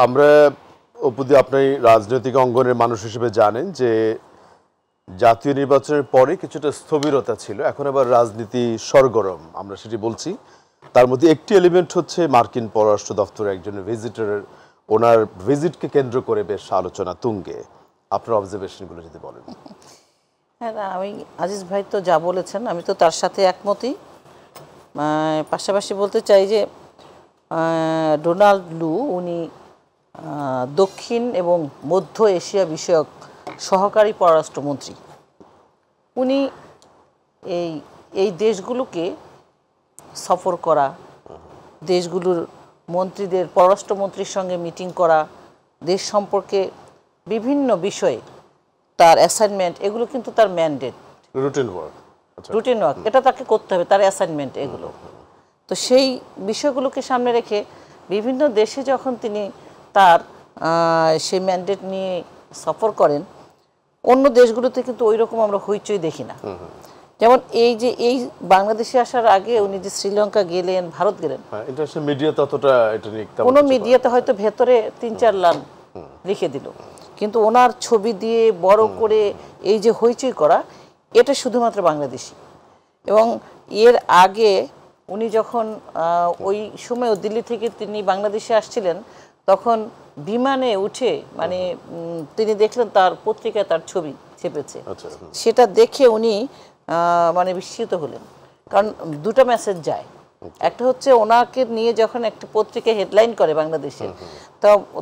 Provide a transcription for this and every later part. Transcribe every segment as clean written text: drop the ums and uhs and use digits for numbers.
আমরা অপুদি আপনি রাজনৈতিক অঙ্গনের মানুষ হিসেবে জানেন যে জাতীয় নির্বাচনের পরে কিছুটা স্থবিরতা ছিল, এখন আবার রাজনীতি সরগরম, আমরা সেটি বলছি। তার মধ্যে একটি এলিমেন্ট হচ্ছে মার্কিন পররাষ্ট্র দপ্তরের একজন ভিজিটরের, ওনার ভিজিটকে কেন্দ্র করে বেশ আলোচনা তুঙ্গে। আপনার অবজারভেশনগুলো যদি বলেন। হ্যাঁ, আমি আজিজ ভাই তো যা বলেছেন আমি তো তার সাথে একমতই। পাশাপাশি বলতে চাই যে ডোনাল্ড লু উনি দক্ষিণ এবং মধ্য এশিয়া বিষয়ক সহকারী পররাষ্ট্রমন্ত্রী। উনি এই দেশগুলোকে সফর করা, দেশগুলোর মন্ত্রীদের পররাষ্ট্রমন্ত্রীর সঙ্গে মিটিং করা, দেশ সম্পর্কে বিভিন্ন বিষয়ে তার অ্যাসাইনমেন্ট, এগুলো কিন্তু তার mandate, routine work. Routine work, এটা তাকে করতে হবে, তার অ্যাসাইনমেন্ট এগুলো। তো সেই বিষয়গুলোকে সামনে রেখে বিভিন্ন দেশে যখন তিনি তার সেই ম্যান্ডেট নিয়ে সফর করেন, অন্য দেশগুলোতে কিন্তু ওই রকম আমরা হইচই দেখি না। যেমন এই বাংলাদেশে আসার আগে উনি যে শ্রীলঙ্কা গেলেন, ভারত গেলেন, ইন্টারন্যাশনাল মিডিয়া ততটা এটা নিয়ে কোনো মিডিয়াতে হয়তো ভেতরে ৩-৪ লাইন লিখে দিল, কিন্তু ওনার ছবি দিয়ে বড় করে এই যে হইচই করা, এটা শুধুমাত্র বাংলাদেশি। এবং এর আগে উনি যখন ওই সময় দিল্লি থেকে তিনি বাংলাদেশে আসছিলেন, তখন বিমানে উঠে মানে তিনি দেখলেন তার পত্রিকায় তার ছবি ছেপেছে। সেটা দেখে উনি মানে বিস্মিত হলেন, কারণ দুটো মেসেজ যায়। একটা হচ্ছে ওনাকে নিয়ে যখন একটা পত্রিকা হেডলাইন করে বাংলাদেশে,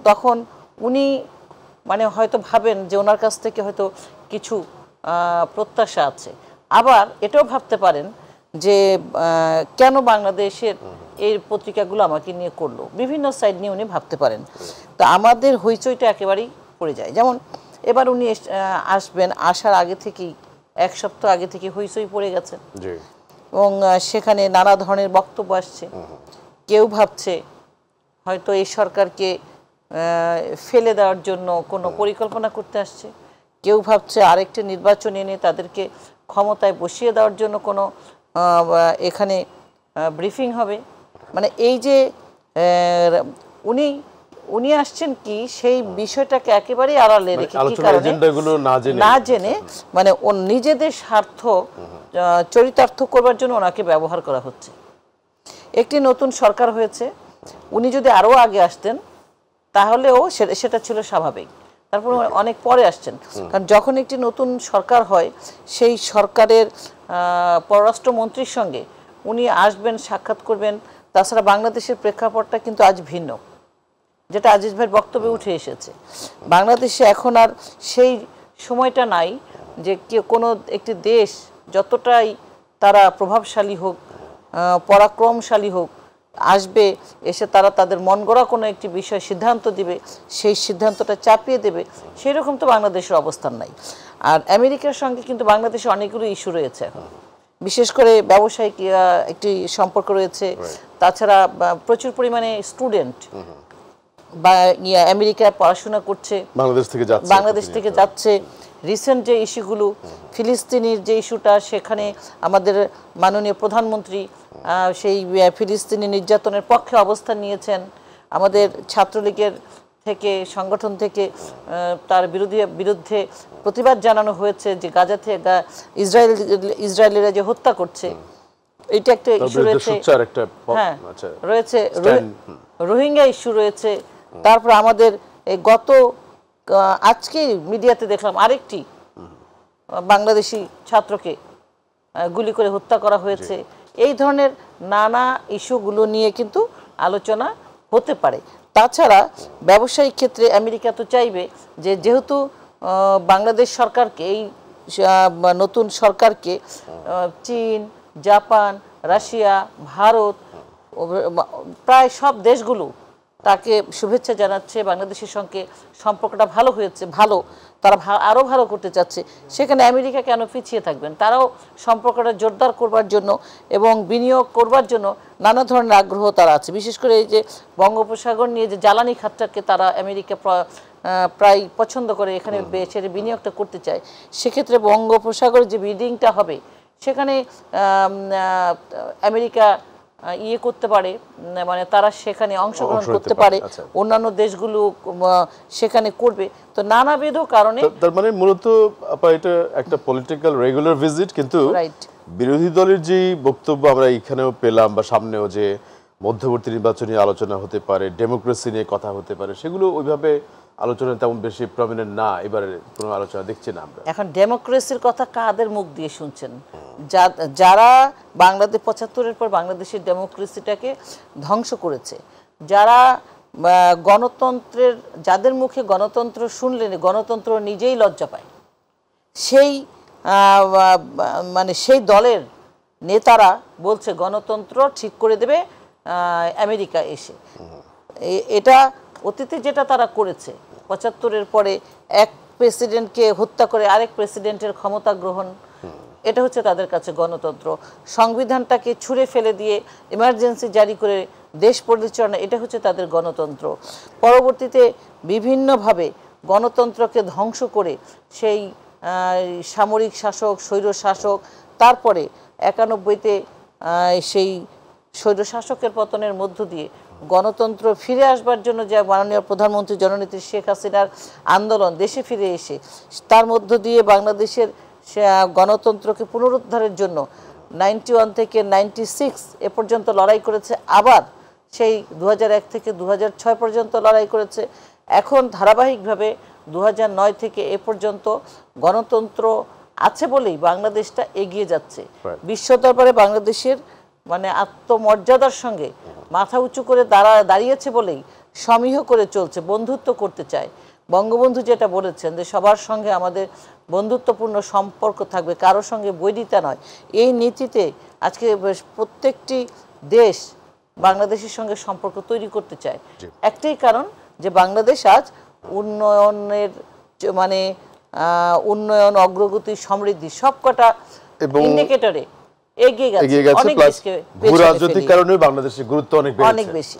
তখন উনি মানে হয়তো ভাবেন যে ওনার কাছ থেকে হয়তো কিছু প্রত্যাশা আছে। আবার এটাও ভাবতে পারেন যে কেন বাংলাদেশের এই পত্রিকাগুলো আমাকে নিয়ে করলো, বিভিন্ন সাইড নিয়ে উনি ভাবতে পারেন। তো আমাদের হইচইটা একেবারেই পড়ে যায়। যেমন এবার উনি আসবেন, আসার আগে থেকেই 1 সপ্তাহ আগে থেকে হইচই পড়ে গেছে, এবং সেখানে নানা ধরনের বক্তব্য আসছে। কেউ ভাবছে হয়তো এই সরকারকে ফেলে দেওয়ার জন্য কোনো পরিকল্পনা করতে আসছে, কেউ ভাবছে আরেকটি নির্বাচন এনে তাদেরকে ক্ষমতায় বসিয়ে দেওয়ার জন্য কোনো এখানে ব্রিফিং হবে। মানে এই যে উনি আসছেন কি সেই বিষয়টাকে একেবারেই আড়ালে রেখে, কি কারণে না জেনে, মানে নিজেদের স্বার্থ চরিতার্থ করবার জন্য ওনাকে ব্যবহার করা হচ্ছে। একটি নতুন সরকার হয়েছে, উনি যদি আরও আগে আসতেন তাহলেও সেটা ছিল স্বাভাবিক। তারপর অনেক পরে আসছেন, কারণ যখন একটি নতুন সরকার হয় সেই সরকারের পররাষ্ট্রমন্ত্রীর সঙ্গে উনি আসবেন, সাক্ষাৎ করবেন। তাছাড়া বাংলাদেশের প্রেক্ষাপটটা কিন্তু আজ ভিন্ন, যেটা আজিজ ভাইয়ের বক্তব্যে উঠে এসেছে। বাংলাদেশে এখন আর সেই সময়টা নাই যে কোনো একটি দেশ যতটাই তারা প্রভাবশালী হোক, পরাক্রমশালী হোক, আসবে, এসে তারা তাদের মন গড়া কোনো একটি বিষয় সিদ্ধান্ত দিবে, সেই সিদ্ধান্তটা চাপিয়ে দেবে, সেই রকম তো বাংলাদেশের অবস্থান নাই। আর আমেরিকার সঙ্গে কিন্তু বাংলাদেশে অনেকগুলো ইস্যু রয়েছে এখন, বিশেষ করে ব্যবসায়িক একটি সম্পর্ক রয়েছে। তাছাড়া প্রচুর পরিমাণে স্টুডেন্ট বা আমেরিকায় পড়াশোনা করছে, বাংলাদেশ থেকে যাচ্ছে। রিসেন্ট যে ইস্যুগুলো, ফিলিস্তিনির যে ইস্যুটা, সেখানে আমাদের মাননীয় প্রধানমন্ত্রী সেই ফিলিস্তিনি নির্যাতনের পক্ষে অবস্থান নিয়েছেন। আমাদের ছাত্রলীগের থেকে সংগঠন থেকে তার বিরুদ্ধে প্রতিবাদ জানানো হয়েছে যে গাজা থেকে ইসরায়েলিরা যে হত্যা করছে, এটা একটা ইস্যু রয়েছে। হ্যাঁ, রয়েছে রোহিঙ্গা ইস্যু রয়েছে। তারপর আমাদের আজকে মিডিয়াতে দেখলাম আরেকটি বাংলাদেশি ছাত্রকে গুলি করে হত্যা করা হয়েছে। এই ধরনের নানা ইস্যুগুলো নিয়ে কিন্তু আলোচনা হতে পারে। তাছাড়া ব্যবসায়িক ক্ষেত্রে আমেরিকা তো চাইবে যে যেহেতু বাংলাদেশ সরকারকে, এই নতুন সরকারকে চীন, জাপান, রাশিয়া, ভারত, প্রায় সব দেশগুলো তাকে শুভেচ্ছা জানাচ্ছে, বাংলাদেশের সঙ্গে সম্পর্কটা ভালো হয়েছে, তারা আরও ভালো করতে চাচ্ছে, সেখানে আমেরিকা কেন পিছিয়ে থাকবেন? তারাও সম্পর্কটা জোরদার করবার জন্য এবং বিনিয়োগ করবার জন্য নানা ধরনের আগ্রহ তারা আছে। বিশেষ করে এই যে বঙ্গোপসাগর নিয়ে যে জ্বালানি খাতটাকে তারা আমেরিকা প্রায় পছন্দ করে, এখানে সেটা বিনিয়োগটা করতে চায়। সেক্ষেত্রে বঙ্গোপসাগরের যে বিল্ডিংটা হবে, সেখানে আমেরিকা ইয়ে করতে পারে, মানে তারা সেখানে অংশগ্রহণ করতে পারে, অন্যান্য দেশগুলো সেখানে করবে। তো নানাবিধ কারণে, তার মানে মূলত এটা একটা পলিটিক্যাল রেগুলার ভিজিট, কিন্তু রাইট, বিরোধী দলের যে বক্তব্য আমরা এখানেও পেলাম বা সামনেও, যে মধ্যবর্তী নির্বাচনী আলোচনা হতে পারে, ডেমোক্রেসি নিয়ে কথা হতে পারে, সেগুলো ওইভাবে আলোচনা তেমন বেশি প্রমিনেন্ট না, এবারে কোনো আলোচনা দেখছি না আমরা। এখন ডেমোক্রেসির কথা কাদের মুখ দিয়ে শুনছেন? যারা বাংলাদেশ ৭৫-এর পর বাংলাদেশের ডেমোক্রেসিটাকে ধ্বংস করেছে, যারা গণতন্ত্রের, যাদের মুখে গণতন্ত্র শুনলে গণতন্ত্র নিজেই লজ্জা পায়, সেই মানে সেই দলের নেতারা বলছে গণতন্ত্র ঠিক করে দেবে আমেরিকা এসে। এটা অতীতে যেটা তারা করেছে, ৭৫-এর পরে এক প্রেসিডেন্টকে হত্যা করে আরেক প্রেসিডেন্টের ক্ষমতা গ্রহণ, এটা হচ্ছে তাদের কাছে গণতন্ত্র। সংবিধানটাকে ছুঁড়ে ফেলে দিয়ে ইমার্জেন্সি জারি করে দেশ পরিচালনা, এটা হচ্ছে তাদের গণতন্ত্র। পরবর্তীতে বিভিন্নভাবে গণতন্ত্রকে ধ্বংস করে সেই সামরিক শাসক, স্বৈর শাসক, তারপরে ৯১-তে সেই স্বৈর শাসকের পতনের মধ্য দিয়ে গণতন্ত্র ফিরে আসবার জন্য যে মাননীয় প্রধানমন্ত্রী জননেত্রী শেখ হাসিনার আন্দোলন, দেশে ফিরে এসে তার মধ্য দিয়ে বাংলাদেশের গণতন্ত্রকে পুনরুদ্ধারের জন্য ৯১ থেকে ৯৬ এ পর্যন্ত লড়াই করেছে, আবার সেই ২০০১ থেকে ২০০৬ পর্যন্ত লড়াই করেছে। এখন ধারাবাহিকভাবে ২০০৯ থেকে এ পর্যন্ত গণতন্ত্র আছে বলেই বাংলাদেশটা এগিয়ে যাচ্ছে। বিশ্ব দরবারে বাংলাদেশের মানে আত্মমর্যাদার সঙ্গে মাথা উঁচু করে দাঁড়িয়েছে বলেই সমীহ করে চলছে, বন্ধুত্ব করতে চায়। বঙ্গবন্ধু যেটা বলেছেন যে সবার সঙ্গে আমাদের বন্ধুত্বপূর্ণ সম্পর্ক থাকবে, কারোর সঙ্গে বৈরিতা নয়, এই নীতিতে আজকে প্রত্যেকটি দেশ বাংলাদেশের সঙ্গে সম্পর্ক তৈরি করতে চায়। একটাই কারণ যে বাংলাদেশ আজ উন্নয়নের মানে উন্নয়ন, অগ্রগতি, সমৃদ্ধি সবকটা ইন্ডিকেটরে এগিয়ে গেছে, অনেক দেশকে ভূরাজনৈতিক কারণে বাংলাদেশের গুরুত্ব অনেক বেশি।